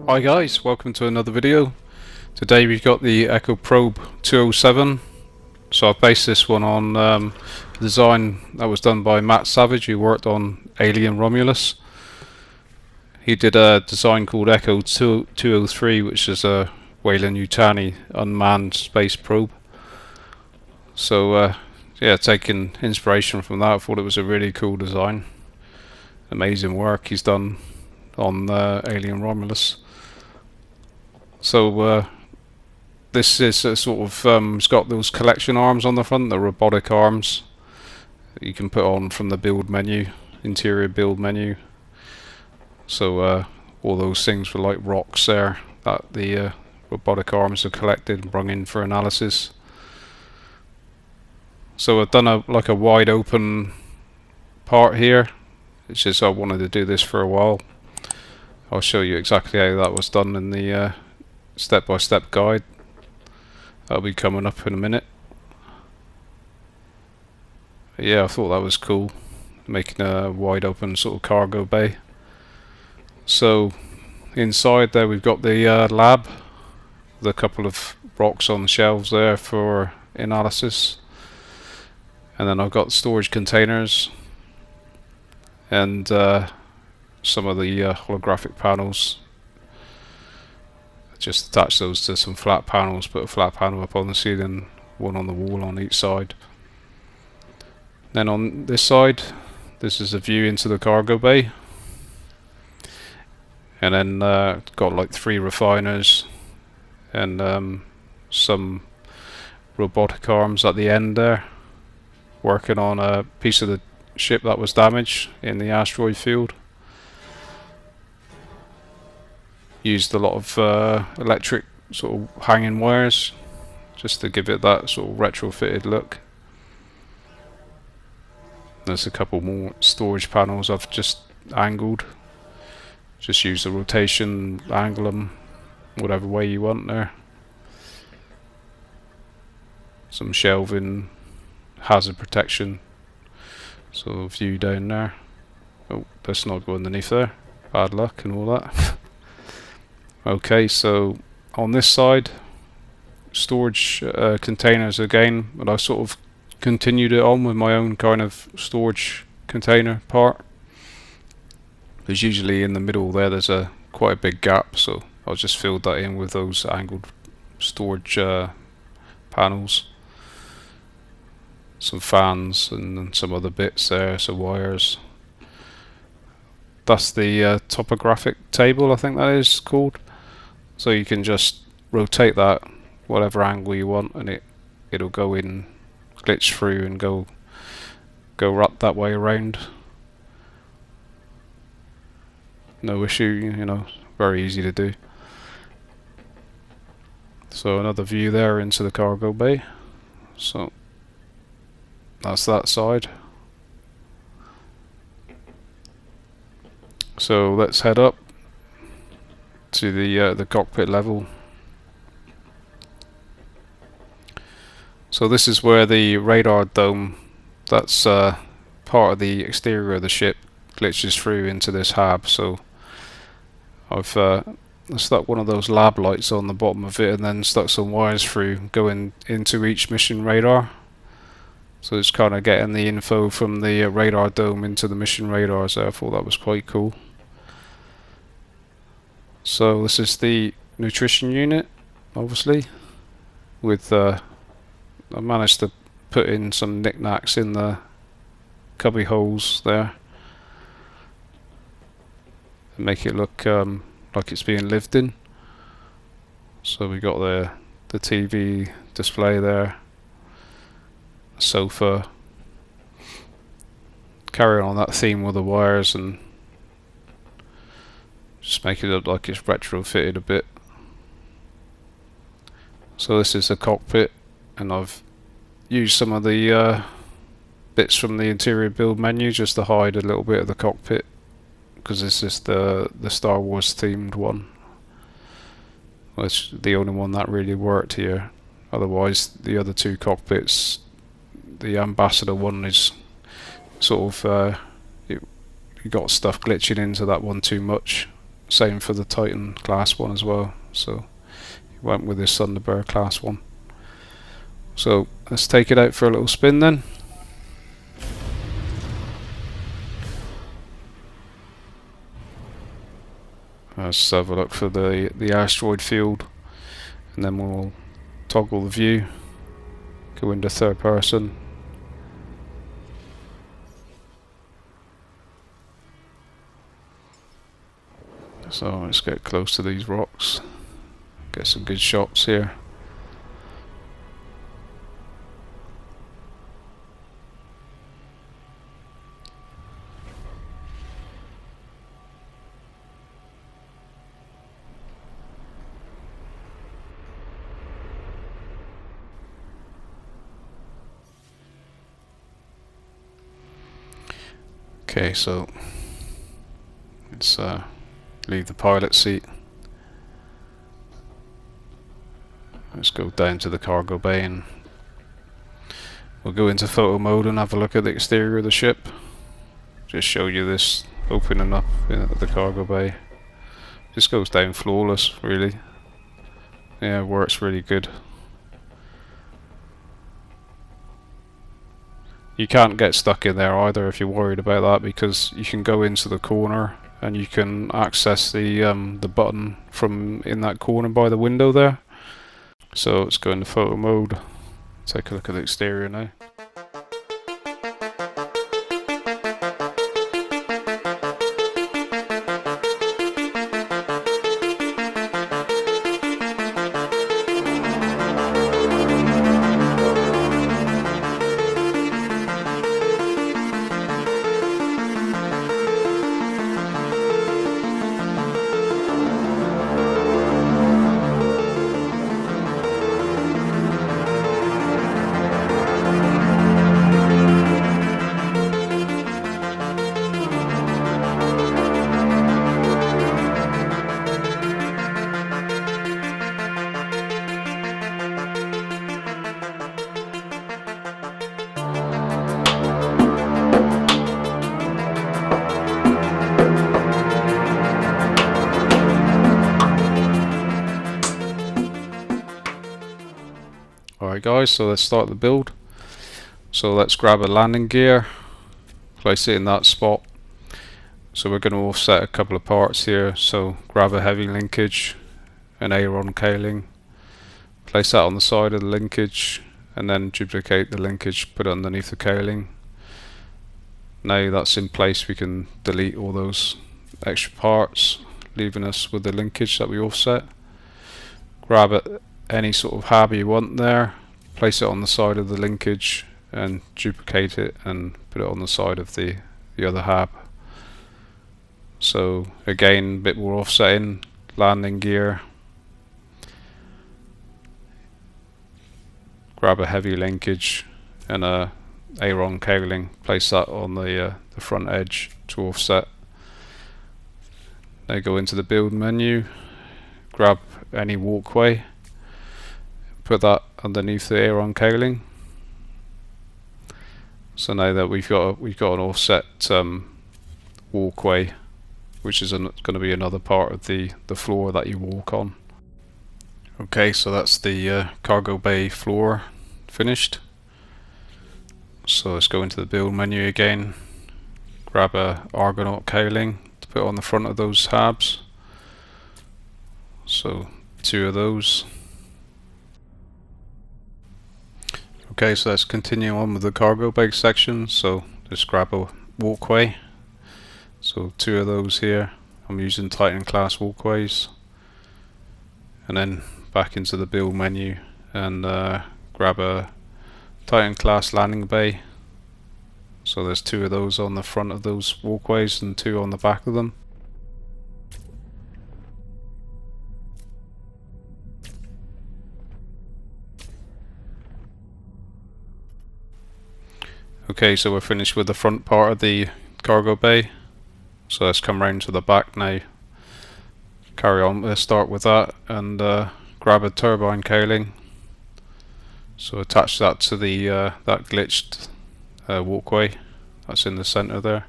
Hi guys, welcome to another video. Today we've got the Echo Probe 207. So I've based this one on a design that was done by Matt Savage, who worked on Alien Romulus. He did a design called Echo 203, which is a Weyland-Yutani unmanned space probe. So yeah, taking inspiration from that, I thought it was a really cool design. Amazing work he's done on Alien Romulus. So this is a sort of it's got those collection arms on the front, the robotic arms that you can put on from the build menu, interior build menu. So all those things were like rocks there that the robotic arms are collected and brung in for analysis. So I've done like a wide open part here. It's just I wanted to do this for a while. I'll show you exactly how that was done in the step-by-step guide. That'll be coming up in a minute. But yeah, I thought that was cool, making a wide open sort of cargo bay. So inside there we've got the lab with a couple of rocks on the shelves there for analysis, and then I've got storage containers and some of the holographic panels. Just attach those to some flat panels, put a flat panel up on the ceiling, one on the wall on each side. Then on this side, this is a view into the cargo bay, and then got like 3 refiners and some robotic arms at the end there, working on a piece of the ship that was damaged in the asteroid field. Used a lot of electric sort of hanging wires just to give it that sort of retrofitted look. There's a couple more storage panels I've just angled. Just use the rotation, angle them whatever way you want there. Some shelving, hazard protection. So view down there. Oh, let's not go underneath there. Bad luck and all that. Okay, so on this side, storage containers again, but I sort of continued it on with my own kind of storage container part. There's usually in the middle there's quite a big gap, so I'll just fill that in with those angled storage panels. Some fans and some other bits there, some wires. That's the topographic table, I think that is called. So you can just rotate that whatever angle you want, and it'll go in, glitch through, and go right that way around. No issue, you know, very easy to do. So another view there into the cargo bay. So that's that side. So let's head up to the cockpit level. So this is where the radar dome, that's part of the exterior of the ship, glitches through into this hab. So I've stuck one of those lab lights on the bottom of it, and then stuck some wires through going into each mission radar. So it's kind of getting the info from the radar dome into the mission radar, so I thought that was quite cool. So this is the nutrition unit, obviously, with I managed to put in some knickknacks in the cubby holes there and make it look like it's being lived in. So we got the TV display there, sofa, carry on that theme with the wires and just make it look like it's retrofitted a bit. So this is the cockpit, and I've used some of the bits from the interior build menu just to hide a little bit of the cockpit, because this is the Star Wars themed one. Well, it's the only one that really worked here. Otherwise the other two cockpits, the Ambassador one is sort of you got stuff glitching into that one too much. Same for the Titan class one as well, so went with this Thunderbird class one. So let's take it out for a little spin then. Let's have a look for the asteroid field, and then we'll toggle the view, go into third person. So let's get close to these rocks, get some good shots here. Okay, so let's leave the pilot seat. Let's go down to the cargo bay and we'll go into photo mode and have a look at the exterior of the ship. Just show you this opening up in the cargo bay. Just goes down flawless, really. Yeah, works really good. You can't get stuck in there either if you're worried about that, because you can go into the corner and you can access the button from in that corner by the window there. So let's go into photo mode, take a look at the exterior now. Alright guys, so let's start the build. So let's grab a landing gear, place it in that spot. So we're going to offset a couple of parts here, so grab a heavy linkage, an Argonaut cowling, place that on the side of the linkage, and then duplicate the linkage, put it underneath the cowling. Now that's in place, we can delete all those extra parts, leaving us with the linkage that we offset. Grab it, any sort of hab you want there, place it on the side of the linkage and duplicate it and put it on the side of the other hab. So again, a bit more offsetting, landing gear, grab a heavy linkage and a Argonaut cowling, place that on the front edge to offset. Now go into the build menu, grab any walkway, put that underneath the Argonaut cowling. So now that we've got an offset walkway, which is going to be another part of the floor that you walk on. Okay, so that's the cargo bay floor finished. So let's go into the build menu again, grab a Argonaut cowling to put on the front of those habs. So 2 of those. Okay, so let's continue on with the cargo bay section. So just grab a walkway. So 2 of those here. I'm using Titan class walkways. And then back into the build menu and grab a Titan class landing bay. So there's 2 of those on the front of those walkways and 2 on the back of them. Okay, so we're finished with the front part of the cargo bay. So let's come round to the back now. Carry on, let's start with that and grab a turbine cowling. So attach that to the that glitched walkway that's in the center there.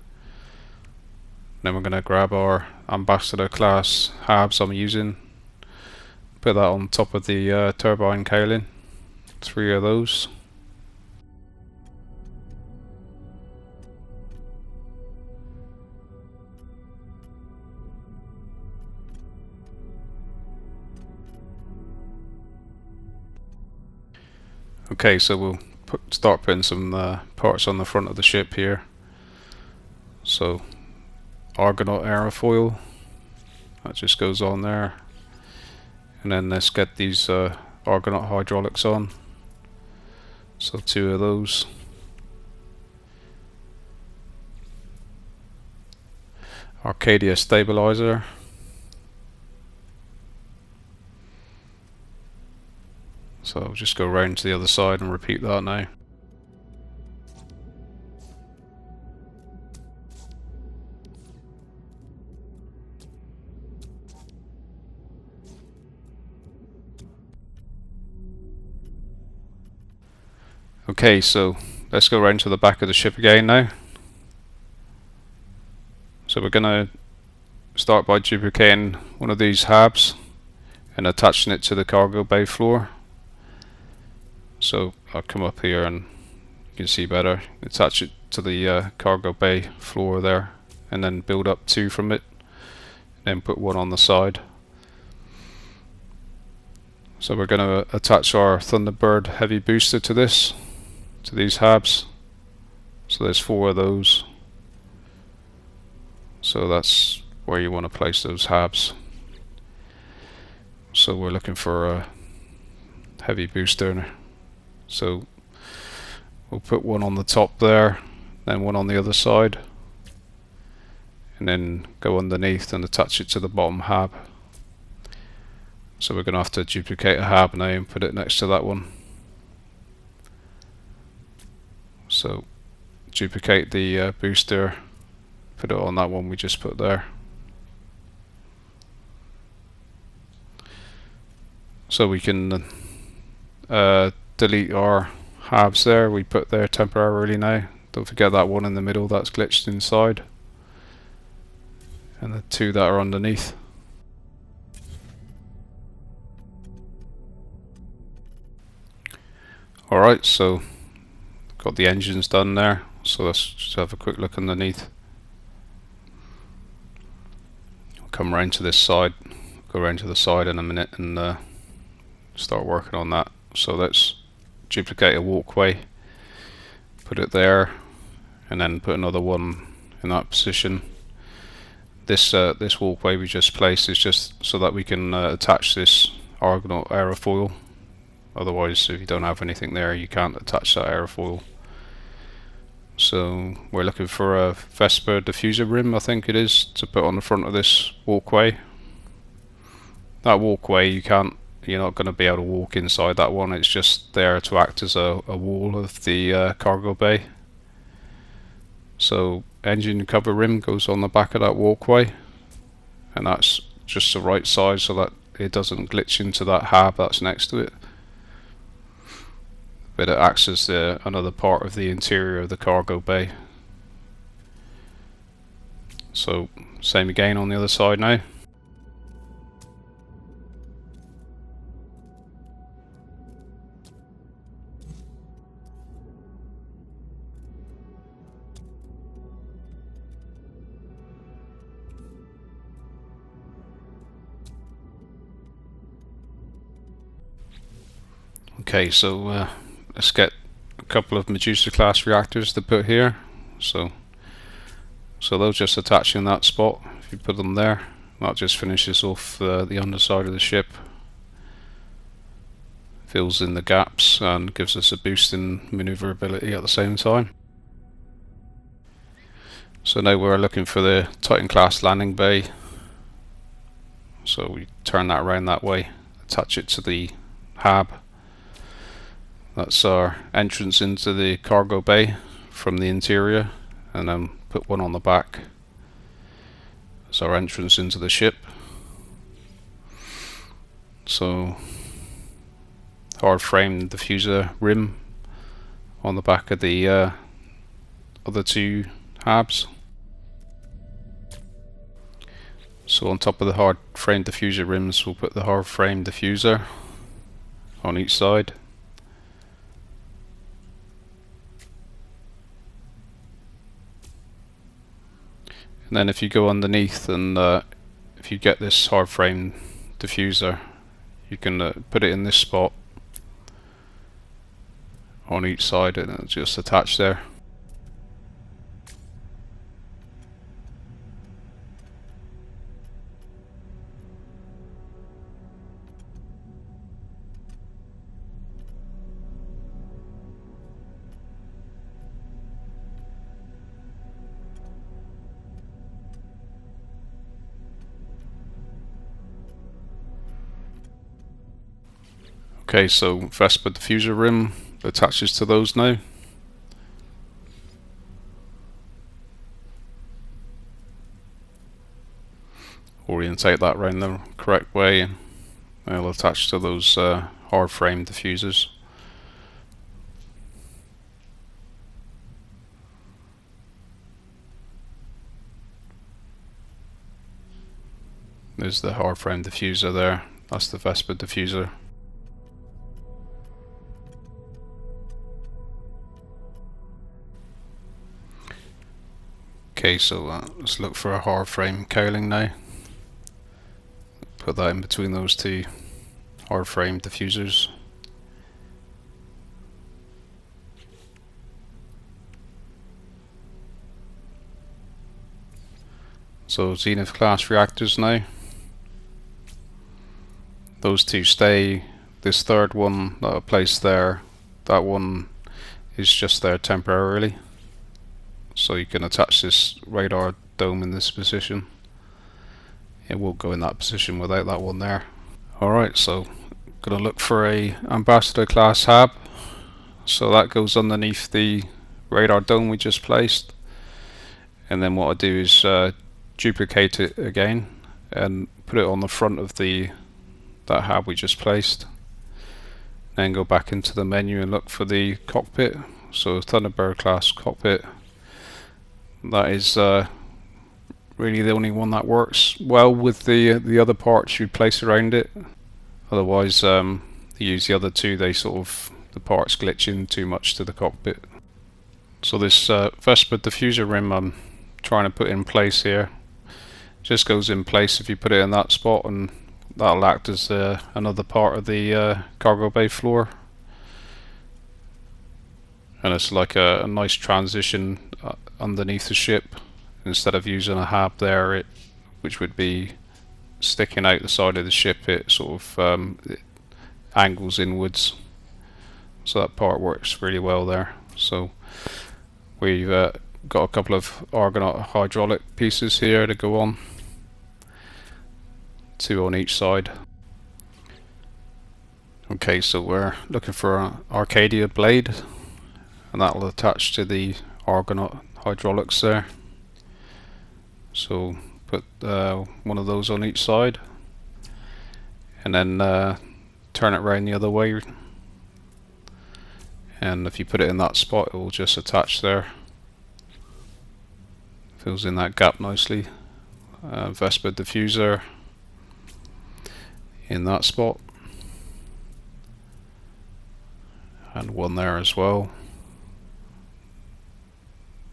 Then we're going to grab our Ambassador class Habs I'm using, put that on top of the turbine cowling, 3 of those. Okay, so we'll start putting some parts on the front of the ship here. So Argonaut Aerofoil, that just goes on there, and then let's get these Argonaut Hydraulics on. So 2 of those. Arcadia Stabiliser. So I'll just go round to the other side and repeat that now. Okay, so let's go round to the back of the ship again now. So we're going to start by duplicating one of these Habs and attaching it to the cargo bay floor. So I'll come up here and you can see better, attach it to the cargo bay floor there, and then build up 2 from it, then put 1 on the side. So we're going to attach our Thunderbird heavy booster to this, to these Habs. So there's 4 of those. So that's where you want to place those Habs. So we're looking for a heavy booster. So we'll put 1 on the top there, then 1 on the other side, and then go underneath and attach it to the bottom Hab. So we're going to have to duplicate a Hab now and put it next to that one. So duplicate the booster, put it on that one we just put there. So we can delete our Habs there, we put there temporarily now. Don't forget that one in the middle that's glitched inside, and the 2 that are underneath. Alright, so got the engines done there, so let's just have a quick look underneath. I'll come round to this side, go round to the side in a minute and start working on that. So let's duplicate a walkway, put it there, and then put another one in that position. This walkway we just placed is just so that we can attach this Argonaut Aerofoil. Otherwise, if you don't have anything there, you can't attach that aerofoil. So we're looking for a Vesper Diffuser Rim, I think it is, to put on the front of this walkway. That walkway you're not going to be able to walk inside that one, it's just there to act as a wall of the cargo bay. So engine cover rim goes on the back of that walkway, and that's just the right size so that it doesn't glitch into that Hab that's next to it. But it acts as another part of the interior of the cargo bay. So same again on the other side now. Okay, so let's get a couple of Medusa class reactors to put here. So they'll just attach in that spot. If you put them there, that just finishes off the underside of the ship. fills in the gaps and gives us a boost in maneuverability at the same time. So now we're looking for the Titan class landing bay. So we turn that around that way, attach it to the Hab. That's our entrance into the cargo bay from the interior, and then put one on the back as our entrance into the ship. So Hardframe Diffuser Rim on the back of the other two Habs. So on top of the Hardframe Diffuser Rims, we'll put the Hardframe Diffuser on each side. And then if you go underneath and if you get this Hardframe Diffuser, you can put it in this spot on each side and it'll just attach there. Okay, so Vesper Diffuser Rim attaches to those now. Orientate that around the correct way and it'll attach to those hard frame diffusers. There's the hard frame diffuser there, that's the Vesper diffuser. Okay, so let's look for a hard frame cowling now. Put that in between those two hard frame diffusers. So Zenith class reactors now. Those two stay. This third one that I placed there, that one is just there temporarily. So you can attach this radar dome in this position. It won't go in that position without that one there. Alright, so gonna look for a Ambassador class Hab. So that goes underneath the radar dome we just placed. And then what I do is duplicate it again and put it on the front of that Hab we just placed. Then go back into the menu and look for the cockpit. So Thunderbird class cockpit. That is really the only one that works well with the other parts you place around it. Otherwise, you use the other two, the parts glitch in too much to the cockpit. So this Vesper Diffuser Rim I'm trying to put in place here just goes in place if you put it in that spot, and that'll act as another part of the cargo bay floor. And it's like a nice transition underneath the ship. Instead of using a Hab there, which would be sticking out the side of the ship, it it angles inwards. So that part works really well there. So we've got a couple of Argonaut hydraulic pieces here to go on. 2 on each side. Okay, so we're looking for an Arcadia blade, and that will attach to the Argonaut hydraulics there. So put one of those on each side, and then turn it around the other way, and if you put it in that spot it will just attach there. Fills in that gap nicely. Vesper diffuser in that spot, and one there as well.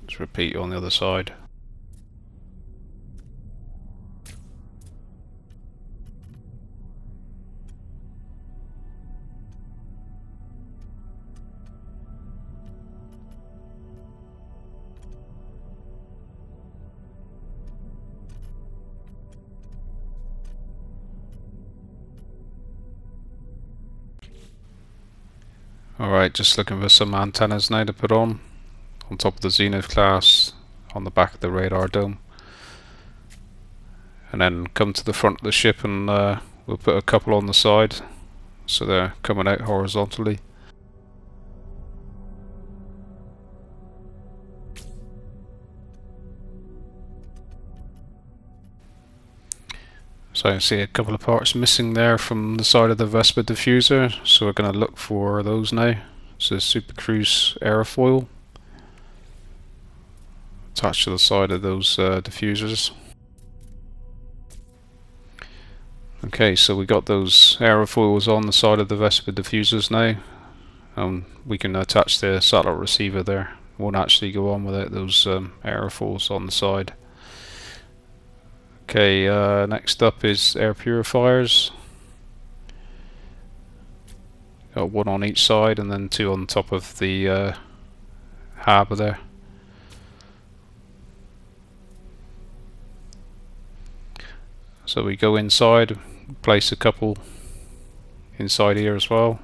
Just repeat on the other side. Alright, just looking for some antennas now to put on top of the Zenith class, on the back of the radar dome. And then come to the front of the ship and we'll put a couple on the side so they're coming out horizontally. So I see a couple of parts missing there from the side of the Vesper Diffuser, so we're going to look for those now. So Super Cruise Aerofoil attached to the side of those diffusers. Okay, so we got those aerofoils on the side of the Vesper diffusers now. We can attach the satellite receiver there. Won't actually go on without those aerofoils on the side. Okay, next up is air purifiers. Got one on each side and then two on top of the hab there. So we go inside, place a couple inside here as well.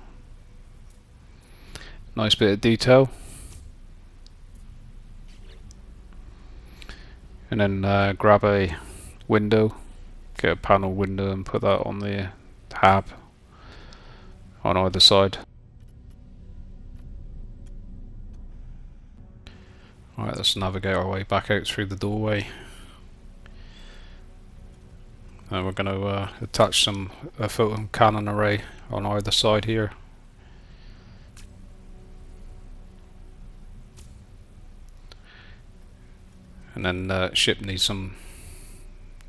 Nice bit of detail. And then grab a window, get a panel window and put that on the hab on either side. Alright, let's navigate our way back out through the doorway. And we're going to attach a photon cannon array on either side here. And then ship needs some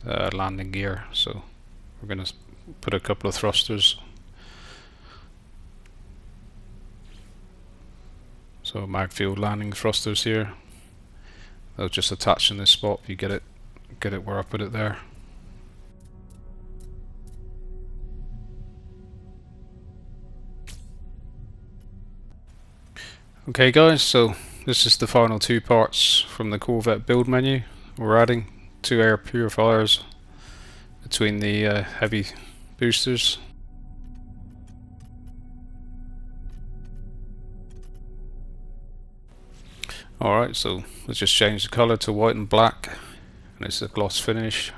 landing gear, so we're going to put a couple of thrusters. So mag field landing thrusters here. They'll just attach in this spot if you get it where I put it there. Okay guys, so this is the final two parts from the Corvette build menu. We're adding two air purifiers between the heavy boosters. Alright, so let's just change the colour to white and black, and it's a gloss finish,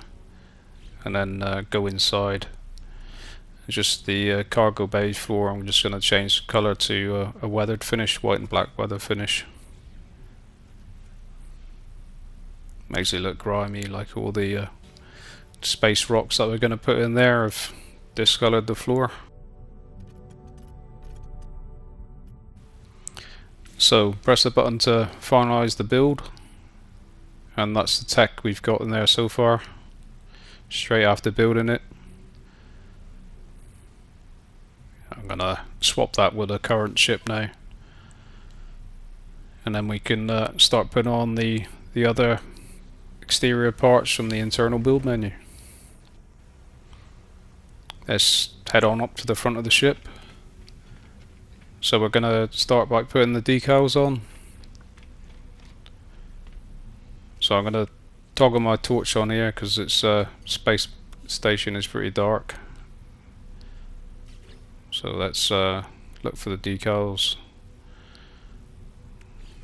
and then go inside. Just the cargo bay floor, I'm just going to change the colour to a weathered finish, white and black weather finish. Makes it look grimy, like all the space rocks that we're going to put in there have discoloured the floor. So press the button to finalise the build, and that's the tech we've got in there so far, straight after building it. I'm going to swap that with a current ship now, and then we can start putting on the other exterior parts from the internal build menu. Let's head on up to the front of the ship. So we're going to start by putting the decals on. So I'm going to toggle my torch on here because its space station is pretty dark. So let's look for the decals.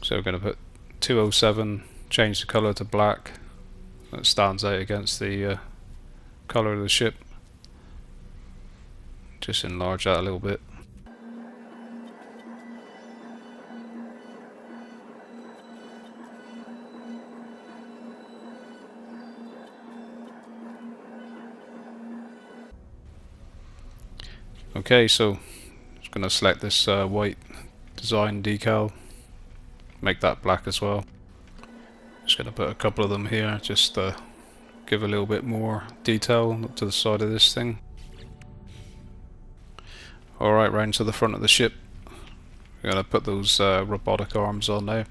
So we're going to put 207, change the colour to black. That stands out against the colour of the ship. Just enlarge that a little bit. Okay, so I'm just going to select this white design decal, make that black as well. Just going to put a couple of them here, just to give a little bit more detail up to the side of this thing. Alright, round to the front of the ship. We're going to put those robotic arms on now.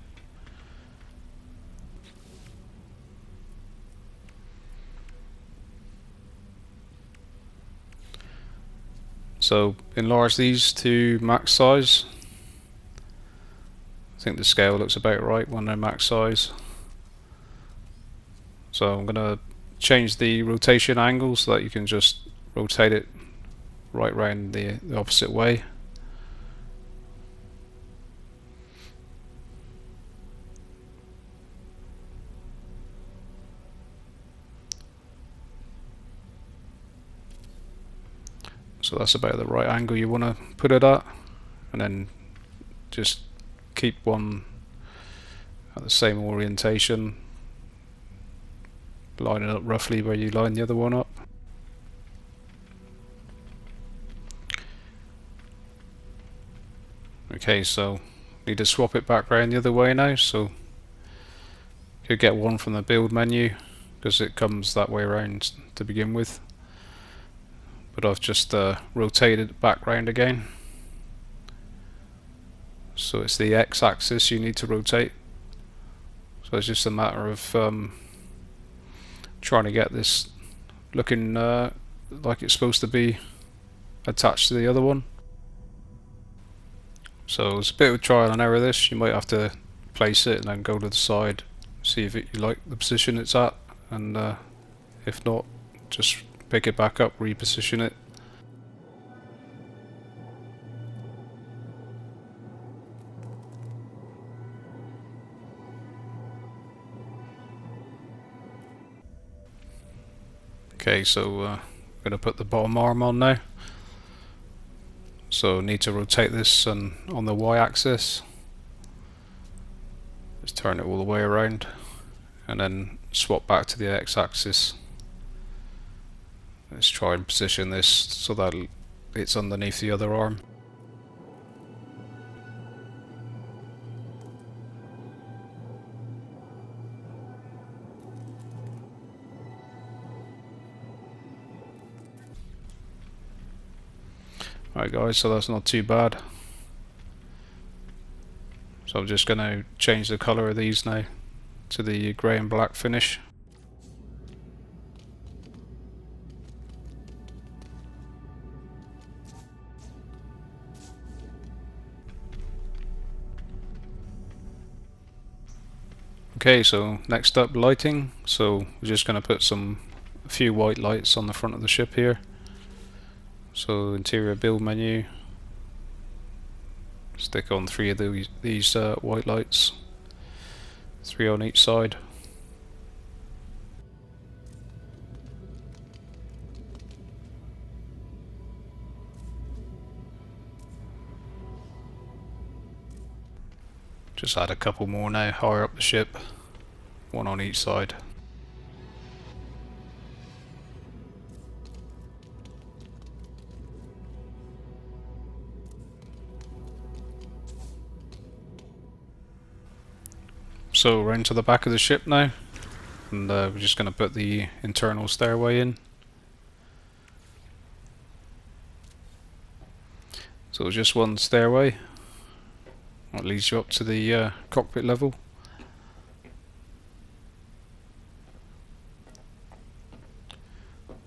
So enlarge these to max size. I think the scale looks about right when they're max size. So I'm going to change the rotation angle so that you can just rotate it right round the opposite way. So that's about the right angle you want to put it at, and then just keep one at the same orientation, line it up roughly where you line the other one up. Okay, so need to swap it back around the other way now, so you could get one from the build menu because it comes that way around to begin with, but I've just rotated it back round again, so it's the x-axis you need to rotate. So it's just a matter of trying to get this looking like it's supposed to be attached to the other one. So it's a bit of a trial and error this. You might have to place it and then go to the side, see if you like the position it's at, and if not, just pick it back up, reposition it. Okay, so I'm going to put the bottom arm on now. So need to rotate this on the y-axis. Just turn it all the way around and then swap back to the x-axis. Let's try and position this so that it's underneath the other arm. Alright guys, so that's not too bad. So I'm just going to change the colour of these now to the grey and black finish. Okay, so next up, lighting. So we're just going to put a few white lights on the front of the ship here. So interior build menu, stick on 3 of these white lights, 3 on each side. Just add a couple more now, higher up the ship, 1 on each side. So we're into the back of the ship now, and we're just going to put the internal stairway in. So just one stairway that leads you up to the cockpit level.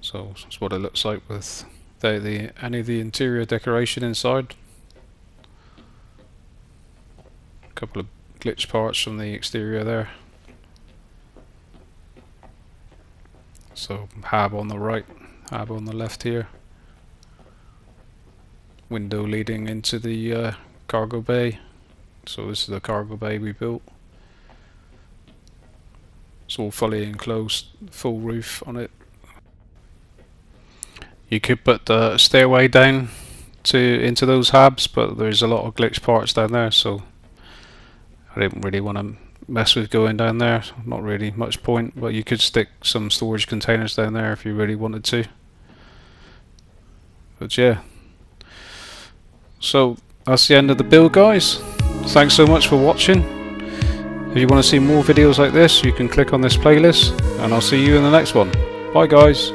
So that's what it looks like with any of the interior decoration inside. A couple of glitch parts from the exterior there. So hab on the right, hab on the left here. Window leading into the cargo bay. So this is the cargo bay we built. It's all fully enclosed, full roof on it. You could put the stairway down into those habs, but there's a lot of glitch parts down there, so I didn't really want to mess with going down there. Not really much point, but you could stick some storage containers down there if you really wanted to. But yeah, so that's the end of the build, guys. Thanks so much for watching. If you want to see more videos like this, you can click on this playlist, and I'll see you in the next one. Bye guys.